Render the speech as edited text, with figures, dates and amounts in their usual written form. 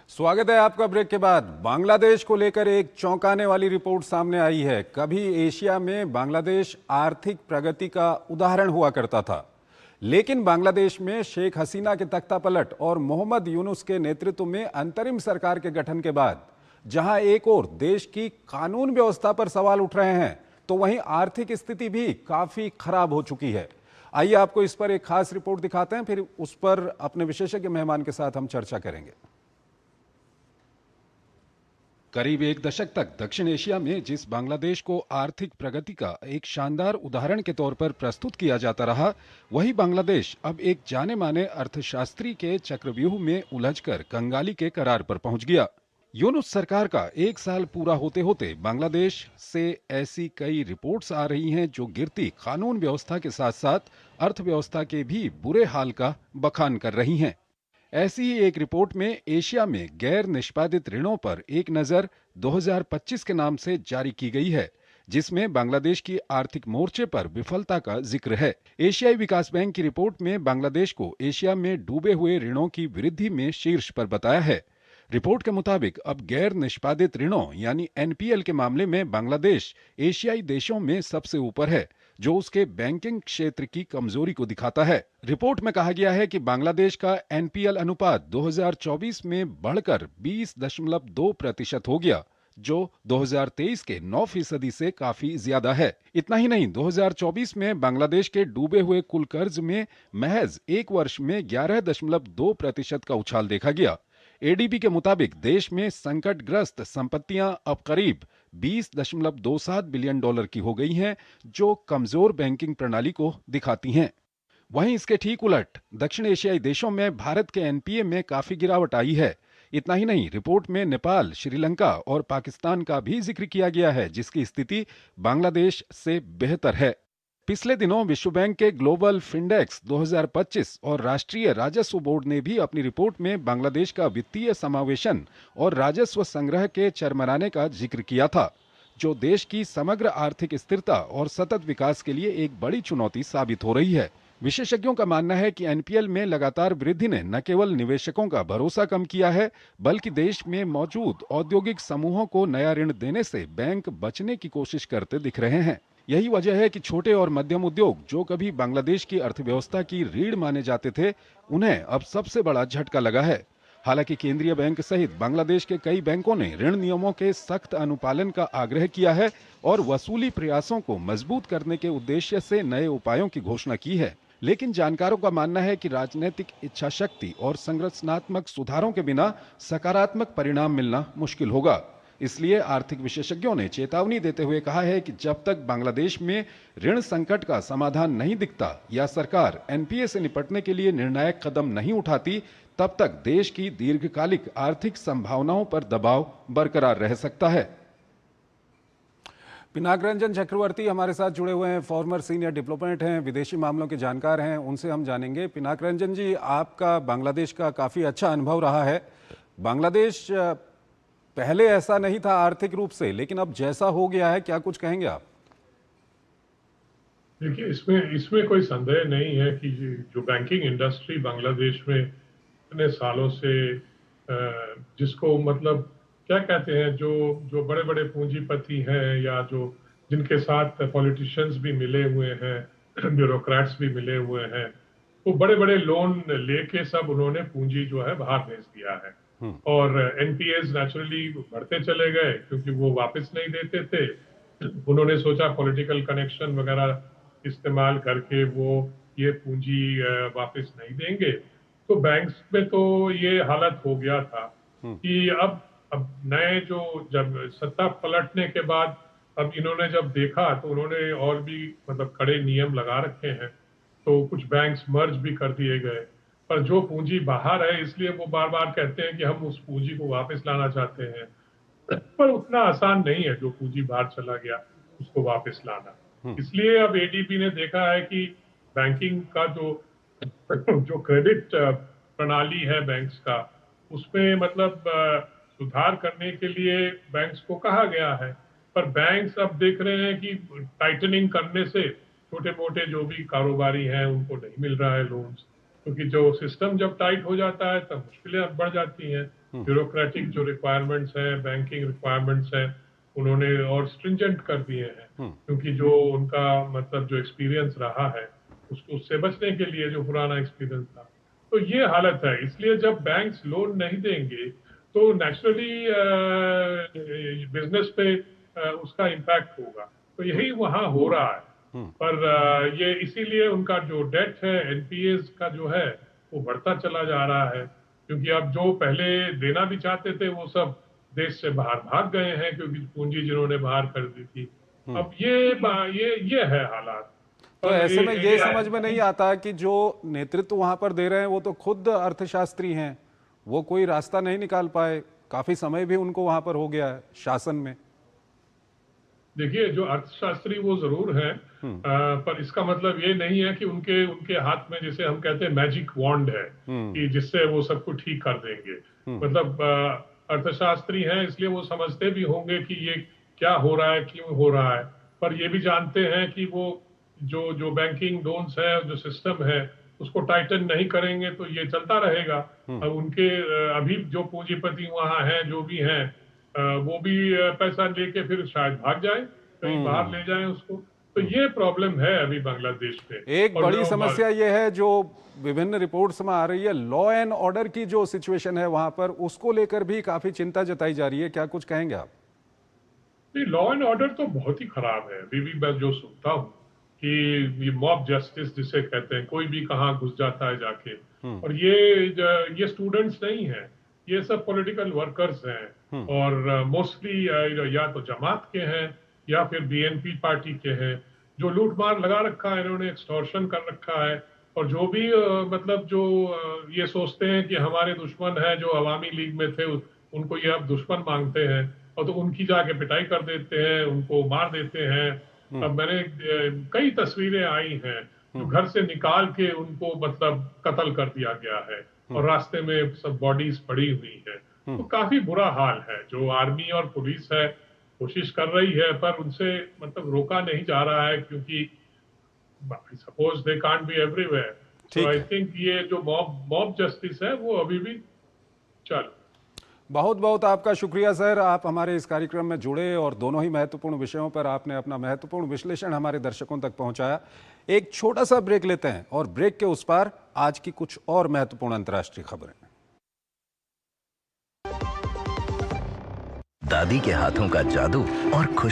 स्वागत है आपका। ब्रेक के बाद बांग्लादेश को लेकर एक चौंकाने वाली रिपोर्ट सामने आई है। कभी एशिया में बांग्लादेश आर्थिक प्रगति का उदाहरण हुआ करता था, लेकिन बांग्लादेश में शेख हसीना के तख्तापलट और मोहम्मद यूनुस के नेतृत्व में अंतरिम सरकार के गठन के बाद जहां एक ओर देश की कानून व्यवस्था पर सवाल उठ रहे हैं, तो वहीं आर्थिक स्थिति भी काफी खराब हो चुकी है। आइए आपको इस पर एक खास रिपोर्ट दिखाते हैं, फिर उस पर अपने विशेषज्ञ मेहमान के साथ हम चर्चा करेंगे। करीब एक दशक तक दक्षिण एशिया में जिस बांग्लादेश को आर्थिक प्रगति का एक शानदार उदाहरण के तौर पर प्रस्तुत किया जाता रहा, वही बांग्लादेश अब एक जाने माने अर्थशास्त्री के चक्रव्यूह में उलझकर कंगाली के करार पर पहुंच गया। यूनुस सरकार का एक साल पूरा होते होते बांग्लादेश से ऐसी कई रिपोर्ट्स आ रही हैं जो गिरती कानून व्यवस्था के साथ साथ अर्थव्यवस्था के भी बुरे हाल का बखान कर रही हैं। ऐसी ही एक रिपोर्ट में एशिया में गैर निष्पादित ऋणों पर एक नजर 2025 के नाम से जारी की गई है, जिसमें बांग्लादेश की आर्थिक मोर्चे पर विफलता का जिक्र है। एशियाई विकास बैंक की रिपोर्ट में बांग्लादेश को एशिया में डूबे हुए ऋणों की वृद्धि में शीर्ष पर बताया है। रिपोर्ट के मुताबिक अब गैर निष्पादित ऋणों यानी एनपीएल के मामले में बांग्लादेश एशियाई देशों में सबसे ऊपर है, जो उसके बैंकिंग क्षेत्र की कमजोरी को दिखाता है। रिपोर्ट में कहा गया है कि बांग्लादेश का एनपीएल अनुपात 2024 में बढ़कर 20.2% हो गया, जो 2023 के 9% से काफी ज्यादा है। इतना ही नहीं, 2024 में बांग्लादेश के डूबे हुए कुल कर्ज में महज एक वर्ष में 11.2% का उछाल देखा गया। एडीबी के मुताबिक देश में संकटग्रस्त संपत्तियां अब करीब 20.27 बिलियन डॉलर की हो गई हैं, जो कमजोर बैंकिंग प्रणाली को दिखाती हैं। वहीं इसके ठीक उलट दक्षिण एशियाई देशों में भारत के एनपीए में काफी गिरावट आई है। इतना ही नहीं, रिपोर्ट में नेपाल, श्रीलंका और पाकिस्तान का भी जिक्र किया गया है, जिसकी स्थिति बांग्लादेश से बेहतर है। पिछले दिनों विश्व बैंक के ग्लोबल फिंडेक्स 2025 और राष्ट्रीय राजस्व बोर्ड ने भी अपनी रिपोर्ट में बांग्लादेश का वित्तीय समावेशन और राजस्व संग्रह के चरमराने का जिक्र किया था, जो देश की समग्र आर्थिक स्थिरता और सतत विकास के लिए एक बड़ी चुनौती साबित हो रही है। विशेषज्ञों का मानना है कि एनपीएल में लगातार वृद्धि ने न केवल निवेशकों का भरोसा कम किया है, बल्कि देश में मौजूद औद्योगिक समूहों को नया ऋण देने से बैंक बचने की कोशिश करते दिख रहे हैं। यही वजह है कि छोटे और मध्यम उद्योग, जो कभी बांग्लादेश की अर्थव्यवस्था की रीढ़ माने जाते थे, उन्हें अब सबसे बड़ा झटका लगा है। हालांकि केंद्रीय बैंक सहित बांग्लादेश के कई बैंकों ने ऋण नियमों के सख्त अनुपालन का आग्रह किया है और वसूली प्रयासों को मजबूत करने के उद्देश्य से नए उपायों की घोषणा की है। लेकिन जानकारों का मानना है कि राजनीतिक इच्छा शक्ति और संरचनात्मक सुधारों के बिना सकारात्मक परिणाम मिलना मुश्किल होगा। इसलिए आर्थिक विशेषज्ञों ने चेतावनी देते हुए कहा है कि जब तक बांग्लादेश में ऋण संकट का समाधान नहीं दिखता या सरकार एनपीए से निपटने के लिए निर्णायक कदम नहीं उठाती, तब तक देश की दीर्घकालिक आर्थिक संभावनाओं पर दबाव बरकरार रह सकता है। पिनाक रंजन चक्रवर्ती हमारे साथ जुड़े हुए हैं, फॉर्मर सीनियर डिप्लोमेट हैं, विदेशी मामलों के जानकार हैं, उनसे हम जानेंगे। पिनाक रंजन जी, आपका बांग्लादेश का काफ़ी अच्छा अनुभव रहा है। बांग्लादेश पहले ऐसा नहीं था आर्थिक रूप से, लेकिन अब जैसा हो गया है, क्या कुछ कहेंगे आप? देखिए, इसमें कोई संदेह नहीं है कि जो बैंकिंग इंडस्ट्री बांग्लादेश में इतने सालों से जिसको मतलब क्या कहते हैं, जो जो बड़े बड़े पूंजीपति हैं या जो जिनके साथ पॉलिटिशियंस भी मिले हुए हैं, ब्यूरोक्रेट्स भी मिले हुए हैं, वो बड़े बड़े लोन लेके सब उन्होंने पूंजी जो है बाहर भेज दिया है। और एनपीएस नेचुरली बढ़ते चले गए क्योंकि वो वापस नहीं देते थे। उन्होंने सोचा पॉलिटिकल कनेक्शन वगैरह इस्तेमाल करके वो ये पूंजी वापस नहीं देंगे, तो बैंक्स में तो ये हालत हो गया था कि अब नए जो जब सत्ता पलटने के बाद अब इन्होंने जब देखा तो उन्होंने और भी मतलब कड़े नियम लगा रखे हैं, तो कुछ बैंक्स मर्ज भी कर दिए गए। पर जो पूंजी बाहर है, इसलिए वो बार बार कहते हैं कि हम उस पूंजी को वापस लाना चाहते हैं, पर उतना आसान नहीं है जो पूंजी बाहर चला गया उसको वापस लाना। इसलिए अब एडीबी ने देखा है कि बैंकिंग का जो जो क्रेडिट प्रणाली है बैंक्स का, उसमें मतलब सुधार करने के लिए बैंक्स को कहा गया है, पर बैंक्स अब देख रहे हैं कि टाइटनिंग करने से छोटे मोटे जो भी कारोबारी हैं उनको नहीं मिल रहा है लोन्स, क्योंकि जो सिस्टम जब टाइट हो जाता है तब मुश्किलें बढ़ जाती हैं। ब्यूरोक्रेटिक जो रिक्वायरमेंट्स हैं, बैंकिंग रिक्वायरमेंट्स हैं, उन्होंने और स्ट्रिंजेंट कर दिए हैं, क्योंकि जो उनका मतलब जो एक्सपीरियंस रहा है उसको उससे बचने के लिए जो पुराना एक्सपीरियंस था, तो ये हालत है। इसलिए जब बैंक्स लोन नहीं देंगे तो नेचुरली बिजनेस पे उसका इम्पैक्ट होगा। तो यही वहां हो रहा है। पर ये इसीलिए उनका जो डेट है, एनपीएस का जो है, वो बढ़ता चला जा रहा है, क्योंकि अब जो पहले देना भी चाहते थे वो सब देश से बाहर भाग गए हैं, क्योंकि पूंजी जिन्होंने बाहर कर दी थी। अब ये है हालात। तो ऐसे में ये समझ में नहीं आता कि जो नेतृत्व वहां पर दे रहे हैं वो तो खुद अर्थशास्त्री हैं, वो कोई रास्ता नहीं निकाल पाए, काफी समय भी उनको वहां पर हो गया है शासन में। देखिए, जो अर्थशास्त्री वो जरूर हैं, पर इसका मतलब ये नहीं है कि उनके उनके हाथ में, जैसे हम कहते हैं, मैजिक वॉन्ड है कि जिससे वो सब कुछ ठीक कर देंगे। मतलब अर्थशास्त्री हैं इसलिए वो समझते भी होंगे कि ये क्या हो रहा है, क्यों हो रहा है, पर ये भी जानते हैं कि वो जो जो बैंकिंग लोन्स है, जो सिस्टम है, उसको टाइटन नहीं करेंगे तो ये चलता रहेगा। अब उनके अभी जो पूंजीपति वहां हैं, जो भी हैं, वो भी पैसा लेके फिर शायद भाग जाए, कहीं बाहर ले जाए उसको। तो ये प्रॉब्लम है अभी बांग्लादेश में। एक बड़ी समस्या ये है जो विभिन्न रिपोर्ट्स में आ रही है, लॉ एंड ऑर्डर की जो सिचुएशन है वहां पर, उसको लेकर भी काफी चिंता जताई जा रही है। क्या कुछ कहेंगे आप? नहीं, लॉ एंड ऑर्डर तो बहुत ही खराब है। अभी भी मैं जो सुनता हूँ कि ये मॉब जस्टिस जिसे कहते हैं, कोई भी कहाँ घुस जाता है जाके, और ये स्टूडेंट्स नहीं है, ये सब पॉलिटिकल वर्कर्स हैं, और मोस्टली या तो जमात के हैं या फिर बीएनपी पार्टी के हैं, जो लूट मार लगा रखा है, इन्होंने एक्सटॉर्शन कर रखा है। और जो भी मतलब जो ये सोचते हैं कि हमारे दुश्मन है, जो अवामी लीग में थे, उनको ये अब दुश्मन मांगते हैं, और तो उनकी जाके पिटाई कर देते हैं, उनको मार देते हैं। अब मैंने कई तस्वीरें आई हैं जो घर से निकाल के उनको मतलब कत्ल कर दिया गया है, और रास्ते में सब बॉडीज पड़ी हुई हैं। तो काफी बुरा हाल है। जो आर्मी और पुलिस है कोशिश कर रही है, पर उनसे मतलब रोका नहीं जा रहा है, क्योंकि suppose they can't be everywhere. So I think ये जो मॉब जस्टिस है वो अभी भी चल। बहुत बहुत आपका शुक्रिया सर, आप हमारे इस कार्यक्रम में जुड़े और दोनों ही महत्वपूर्ण विषयों पर आपने अपना महत्वपूर्ण विश्लेषण हमारे दर्शकों तक पहुंचाया। एक छोटा सा ब्रेक लेते हैं और ब्रेक के उस पार आज की कुछ और महत्वपूर्ण अंतर्राष्ट्रीय खबरें। दादी के हाथों का जादू और खुश